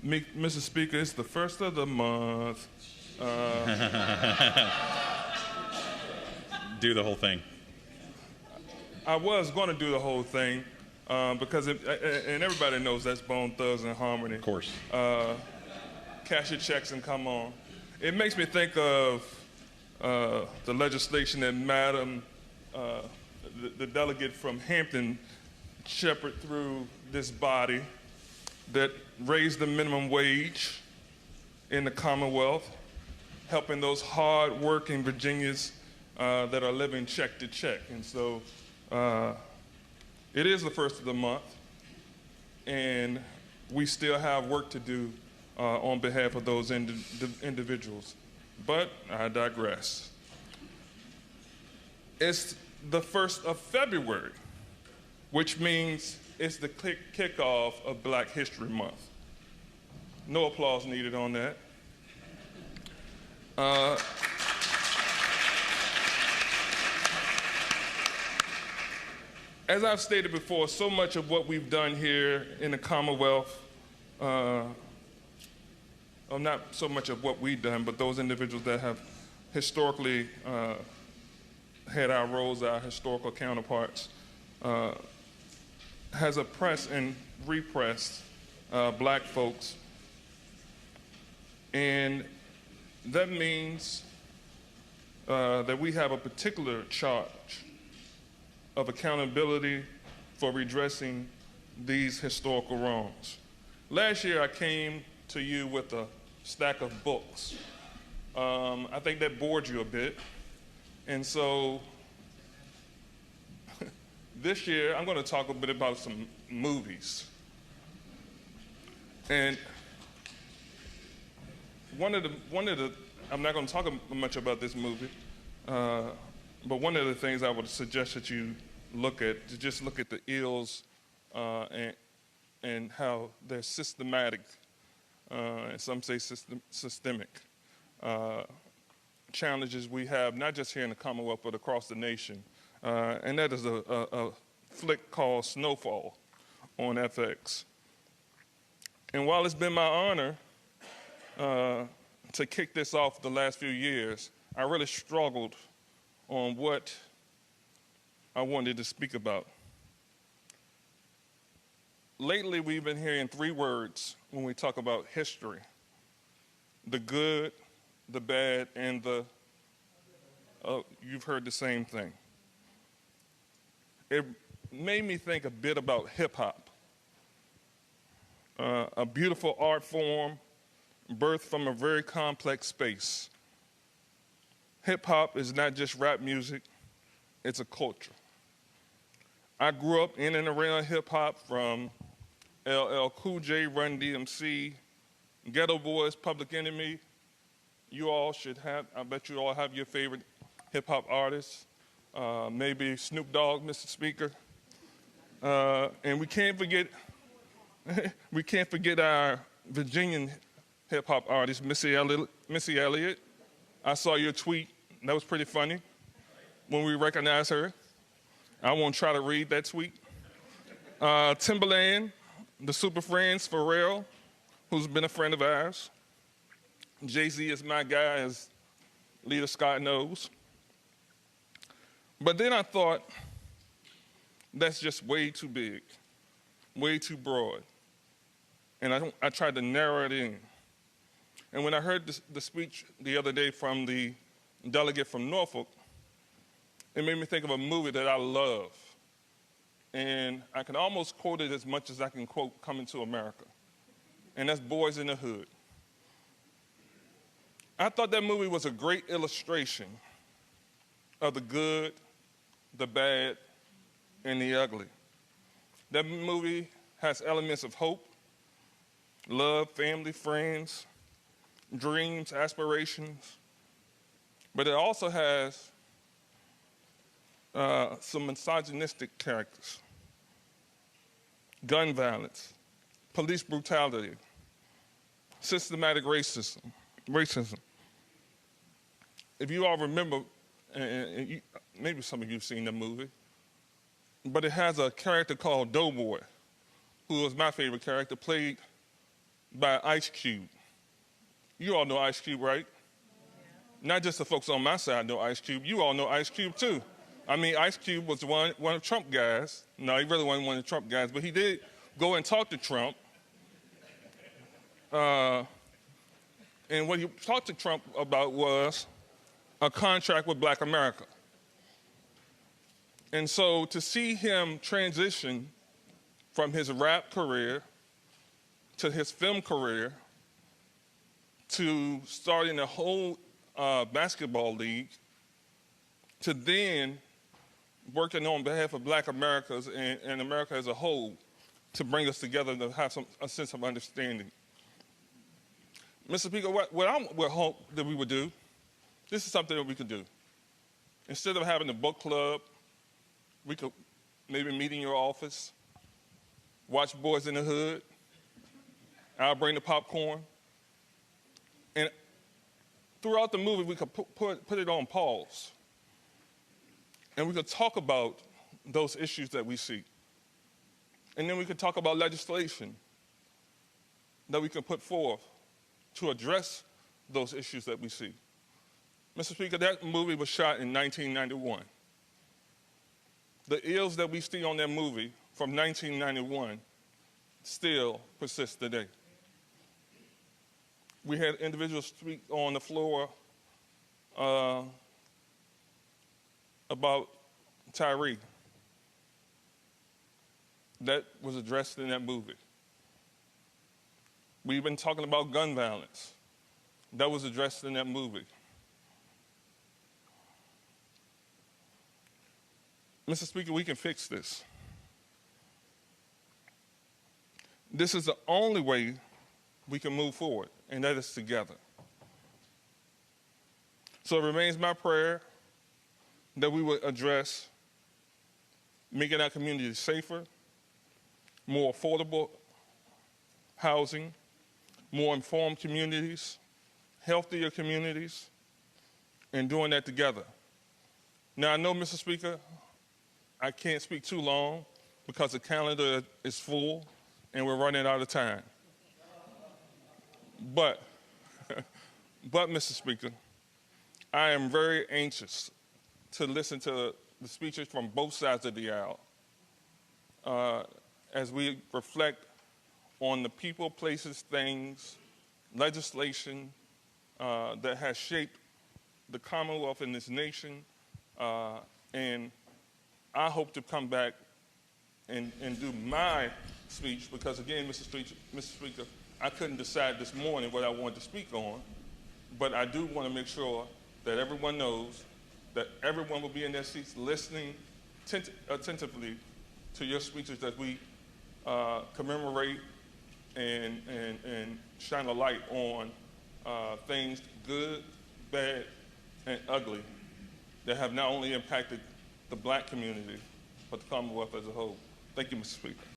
Mr. Speaker, it's the first of the month. Do the whole thing. I was going to do the whole thing because, and everybody knows that's Bone Thugs and Harmony. Of course. Cash your checks and come on. It makes me think of the legislation that Madam, the delegate from Hampton, shepherded through this body that raised the minimum wage in the Commonwealth, helping those hard-working Virginians that are living check to check. And so it is the first of the month, and we still have work to do on behalf of those individuals. But I digress. It's the 1st of February, which means it's the kickoff of Black History Month. No applause needed on that. As I've stated before, so much of what we've done here in the Commonwealth, or not so much of what we've done, but those individuals that have historically had our roles, our historical counterparts, has oppressed and repressed black folks. And that means that we have a particular charge of accountability for redressing these historical wrongs. Last year, I came to you with a stack of books. I think that bored you a bit. And so this year, I'm going to talk a bit about some movies. And one of the, I'm not going to talk much about this movie, but one of the things I would suggest that you look at, to just look at the ills and how they're systematic, and some say systemic, challenges we have, not just here in the Commonwealth, but across the nation. And that is a flick called Snowfall on FX. And while it's been my honor to kick this off the last few years, I really struggled on what I wanted to speak about. Lately, we've been hearing 3 words when we talk about history: the good, the bad, and the, you've heard the same thing. It made me think a bit about hip hop, a beautiful art form birthed from a very complex space. Hip hop is not just rap music, it's a culture. I grew up in and around hip hop, from LL Cool J, Run DMC, Ghetto Boys, Public Enemy. You all should have, I bet you all have your favorite hip hop artists. Maybe Snoop Dogg, Mr. Speaker. And we can't forget our Virginian hip hop artist, Missy Elliott. I saw your tweet. That was pretty funny when we recognized her. I won't try to read that tweet. Timberland, the Super Friends, Pharrell, who's been a friend of ours. Jay-Z is my guy, as Leader Scott knows. But then I thought, that's just way too big, way too broad. And I tried to narrow it in. And when I heard the speech the other day from the delegate from Norfolk, it made me think of a movie that I love. And I can almost quote it as much as I can quote Coming to America. And that's Boys in the Hood. I thought that movie was a great illustration of the good, the bad, and the ugly. That movie has elements of hope, love, family, friends, dreams, aspirations, but it also has some misogynistic characters: gun violence, police brutality, systematic racism. If you all remember, and maybe some of you have seen the movie, but it has a character called Doughboy, who was my favorite character, played by Ice Cube. You all know Ice Cube, right? Not just the folks on my side know Ice Cube. You all know Ice Cube, too. I mean, Ice Cube was one of Trump guys. No, he really wasn't one of the Trump guys, but he did go and talk to Trump. And what he talked to Trump about was a contract with Black America. And so to see him transition from his rap career to his film career to starting a whole basketball league to then working on behalf of Black Americans and America as a whole to bring us together to have a sense of understanding. Mr. Speaker, what I would hope that we would do, this is something that we could do. Instead of having a book club, we could maybe meet in your office, watch Boys in the Hood. I'll bring the popcorn. And throughout the movie, we could put it on pause. And we could talk about those issues that we see. And then we could talk about legislation that we can put forth to address those issues that we see. Mr. Speaker, that movie was shot in 1991. The ills that we see on that movie from 1991 still persist today. We had individuals speak on the floor about Tyree. That was addressed in that movie. We've been talking about gun violence. That was addressed in that movie. Mr. Speaker, we can fix this. This is the only way we can move forward, and that is together. So it remains my prayer that we would address making our communities safer, more affordable housing, more informed communities, healthier communities, and doing that together. Now, I know, Mr. Speaker, I can't speak too long because the calendar is full and we're running out of time. But, Mr. Speaker, I am very anxious to listen to the speeches from both sides of the aisle as we reflect on the people, places, things, legislation that has shaped the Commonwealth in this nation. And I hope to come back and do my speech because, again, Mr. Speaker, I couldn't decide this morning what I wanted to speak on, but I do want to make sure that everyone knows that everyone will be in their seats listening attentively to your speeches as we commemorate and shine a light on things good, bad, and ugly that have not only impacted the Black community, but the Commonwealth as a whole. Thank you, Mr. Speaker.